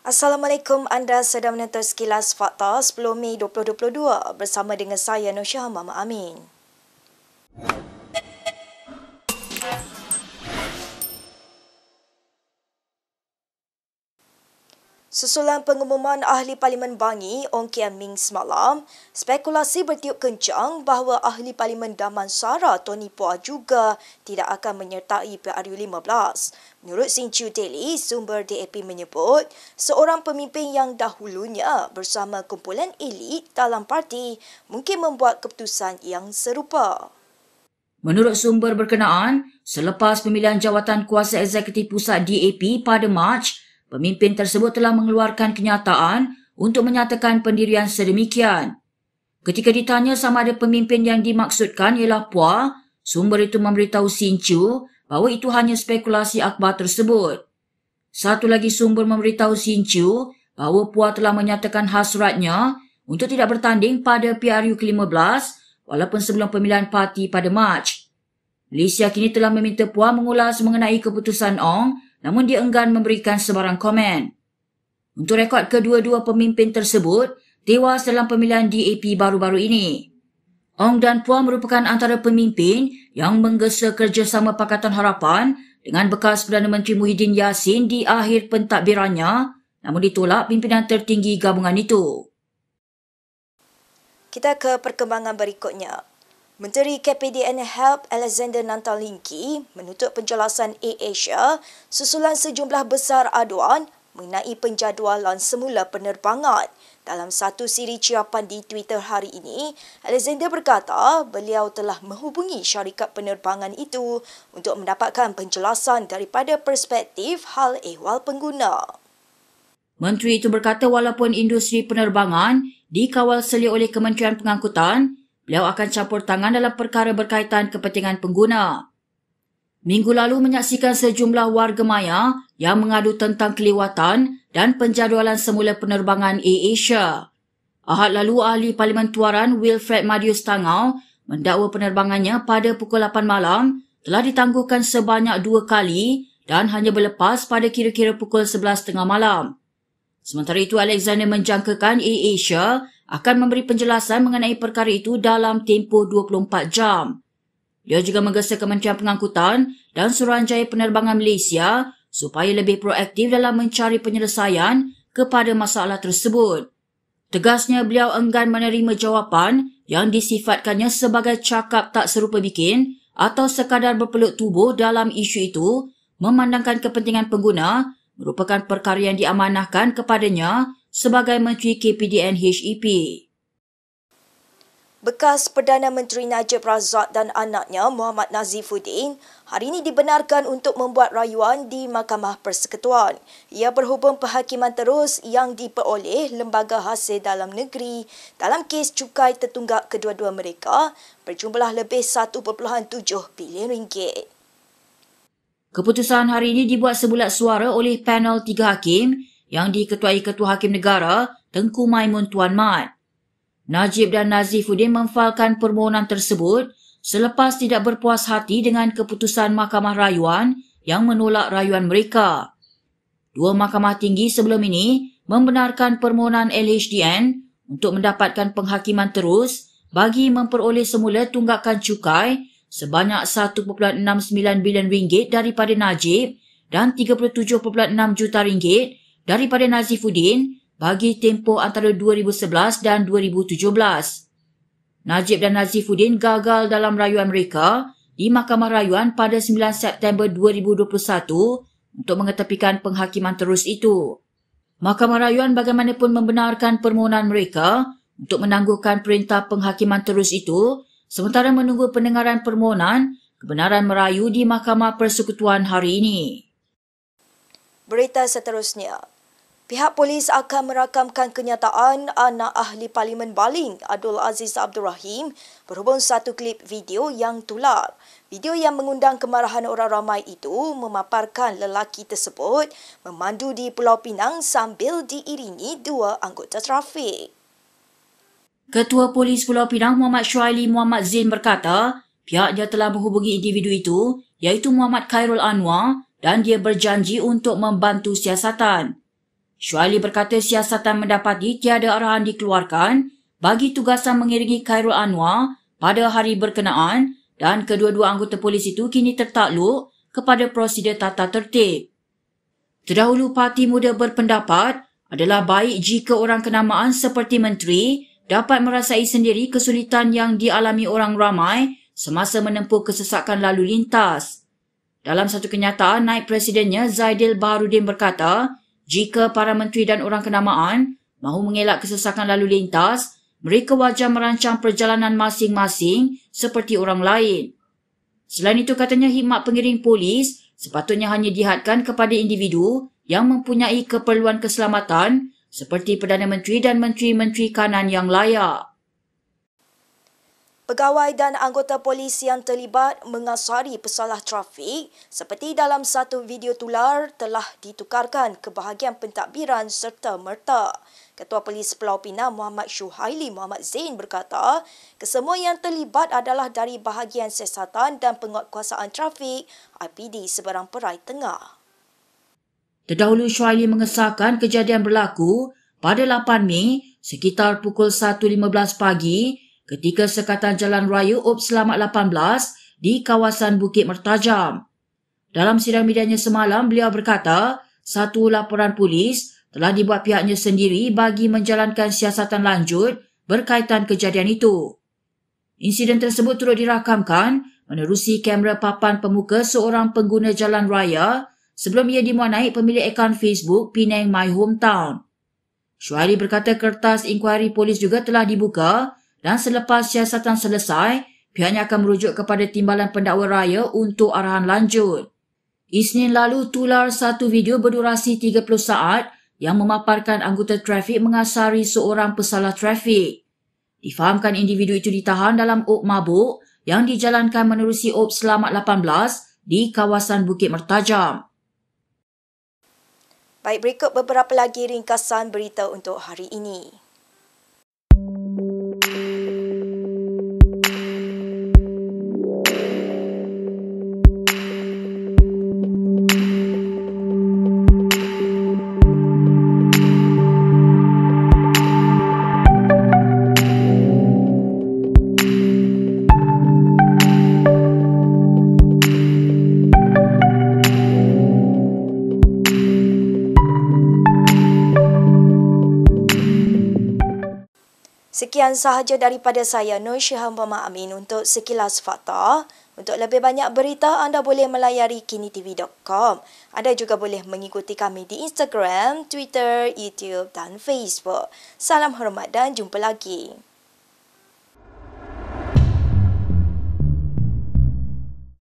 Assalamualaikum, anda sedang menonton Sekilas Fakta 10 Mei 2022 bersama dengan saya Nursyah Mama Amin. Susulan pengumuman Ahli Parlimen Bangi Ong Kian Ming semalam, spekulasi bertiup kencang bahawa Ahli Parlimen Damansara Tony Phua juga tidak akan menyertai PRU 15. Menurut Sinchu Daily, sumber DAP menyebut seorang pemimpin yang dahulunya bersama kumpulan elit dalam parti mungkin membuat keputusan yang serupa. Menurut sumber berkenaan, selepas pemilihan jawatan kuasa eksekutif pusat DAP pada Mac, pemimpin tersebut telah mengeluarkan kenyataan untuk menyatakan pendirian sedemikian. Ketika ditanya sama ada pemimpin yang dimaksudkan ialah Phua, sumber itu memberitahu Sinchu bahawa itu hanya spekulasi akhbar tersebut. Satu lagi sumber memberitahu Sinchu bahawa Phua telah menyatakan hasratnya untuk tidak bertanding pada PRU ke-15 walaupun sebelum pemilihan parti pada Mac. Malaysia kini telah meminta Phua mengulas mengenai keputusan Ong, namun dia enggan memberikan sebarang komen. Untuk rekod kedua-dua pemimpin tersebut tewas dalam pemilihan DAP baru-baru ini. Ong dan Phua merupakan antara pemimpin yang menggesa kerjasama Pakatan Harapan dengan bekas Perdana Menteri Muhyiddin Yassin di akhir pentadbirannya, namun ditolak pimpinan tertinggi gabungan itu. Kita ke perkembangan berikutnya. Menteri KPDN Help Alexander Nantalingki menutup penjelasan AirAsia susulan sejumlah besar aduan mengenai penjadualan semula penerbangan. Dalam satu siri ciapan di Twitter hari ini, Alexander berkata beliau telah menghubungi syarikat penerbangan itu untuk mendapatkan penjelasan daripada perspektif hal ehwal pengguna. Menteri itu berkata walaupun industri penerbangan dikawal selia oleh Kementerian Pengangkutan, beliau akan campur tangan dalam perkara berkaitan kepentingan pengguna. Minggu lalu menyaksikan sejumlah warga maya yang mengadu tentang kelewatan dan penjadualan semula penerbangan AirAsia. Ahad lalu, Ahli Parlimen Tuaran Wilfred Madius Tangau mendakwa penerbangannya pada pukul 8 malam telah ditangguhkan sebanyak 2 kali dan hanya berlepas pada kira-kira pukul 11.30 malam. Sementara itu, Alexander menjangkakan AirAsia akan memberi penjelasan mengenai perkara itu dalam tempoh 24 jam. Dia juga menggesa Kementerian Pengangkutan dan Suruhanjaya Penerbangan Malaysia supaya lebih proaktif dalam mencari penyelesaian kepada masalah tersebut. Tegasnya, beliau enggan menerima jawapan yang disifatkannya sebagai cakap tak serupa bikin atau sekadar berpelut tubuh dalam isu itu, memandangkan kepentingan pengguna merupakan perkara yang diamanahkan kepadanya sebagai Menteri KPDN HEP. Bekas Perdana Menteri Najib Razak dan anaknya Muhammad Nazifuddin hari ini dibenarkan untuk membuat rayuan di Mahkamah Persekutuan. Ia berhubung penghakiman terus yang diperoleh Lembaga Hasil Dalam Negeri dalam kes cukai tertunggak kedua-dua mereka berjumlah lebih 1.7 bilion ringgit. Keputusan hari ini dibuat sebulat suara oleh panel 3 hakim yang diketuai Ketua Hakim Negara Tengku Maimun Tuan Mat. Najib dan Nazifuddin memfalkan permohonan tersebut selepas tidak berpuas hati dengan keputusan Mahkamah Rayuan yang menolak rayuan mereka. Dua mahkamah tinggi sebelum ini membenarkan permohonan LHDN untuk mendapatkan penghakiman terus bagi memperoleh semula tunggakan cukai sebanyak 1.69 bilion ringgit daripada Najib dan 37.6 juta ringgit daripada Nazifuddin bagi tempoh antara 2011 dan 2017. Najib dan Nazifuddin gagal dalam rayuan mereka di Mahkamah Rayuan pada 9 September 2021 untuk mengetepikan penghakiman terus itu. Mahkamah Rayuan bagaimanapun membenarkan permohonan mereka untuk menangguhkan perintah penghakiman terus itu sementara menunggu pendengaran permohonan kebenaran merayu di Mahkamah Persekutuan hari ini. Berita seterusnya. Pihak polis akan merakamkan kenyataan anak Ahli Parlimen Baling Abdul Aziz Abdul Rahim berhubung satu klip video yang tular. Video yang mengundang kemarahan orang ramai itu memaparkan lelaki tersebut memandu di Pulau Pinang sambil diiringi 2 anggota trafik. Ketua Polis Pulau Pinang Muhammad Syuaili Muhammad Zain berkata, pihaknya telah menghubungi individu itu iaitu Muhammad Khairul Anwar dan dia berjanji untuk membantu siasatan. Syuaili berkata siasatan mendapati tiada arahan dikeluarkan bagi tugasan mengiringi Khairul Anwar pada hari berkenaan dan kedua-dua anggota polis itu kini tertakluk kepada prosedur tata tertib. Terdahulu, Parti Muda berpendapat adalah baik jika orang kenamaan seperti menteri dapat merasai sendiri kesulitan yang dialami orang ramai semasa menempuh kesesakan lalu lintas. Dalam satu kenyataan, Naib Presidennya Zaidil Baharudin berkata, jika para menteri dan orang kenamaan mahu mengelak kesesakan lalu lintas, mereka wajar merancang perjalanan masing-masing seperti orang lain. Selain itu, katanya khidmat pengiring polis sepatutnya hanya dihadkan kepada individu yang mempunyai keperluan keselamatan seperti Perdana Menteri dan menteri-menteri kanan yang layak. Pegawai dan anggota polis yang terlibat mengasari pesalah trafik seperti dalam satu video tular telah ditukarkan ke bahagian pentadbiran serta merta. Ketua Polis Pulau Pinang Muhammad Syuhaili Muhammad Zain berkata, kesemua yang terlibat adalah dari bahagian siasatan dan penguatkuasaan trafik IPD Seberang Perai Tengah. Terdahulu, Syuhaili mengesahkan kejadian berlaku pada 8 Mei sekitar pukul 1.15 pagi ketika sekatan Jalan Raya Op Selamat 18 di kawasan Bukit Mertajam. Dalam sidang medianya semalam, beliau berkata, satu laporan polis telah dibuat pihaknya sendiri bagi menjalankan siasatan lanjut berkaitan kejadian itu. Insiden tersebut turut dirakamkan menerusi kamera papan pemuka seorang pengguna jalan raya sebelum ia dimuat naik pemilik akaun Facebook Penang My Hometown. Syuaili berkata kertas inkuari polis juga telah dibuka dan selepas siasatan selesai, pihaknya akan merujuk kepada Timbalan Pendakwa Raya untuk arahan lanjut. Isnin lalu tular satu video berdurasi 30 saat yang memaparkan anggota trafik mengasari seorang pesalah trafik. Difahamkan individu itu ditahan dalam op mabuk yang dijalankan menerusi op Selamat 18 di kawasan Bukit Mertajam. Baik, berikut beberapa lagi ringkasan berita untuk hari ini. Sekian sahaja daripada saya, Nur Syihan Muhammad Amin untuk Sekilas Fakta. Untuk lebih banyak berita, anda boleh melayari kinitv.com. Anda juga boleh mengikuti kami di Instagram, Twitter, YouTube dan Facebook. Salam hormat dan jumpa lagi.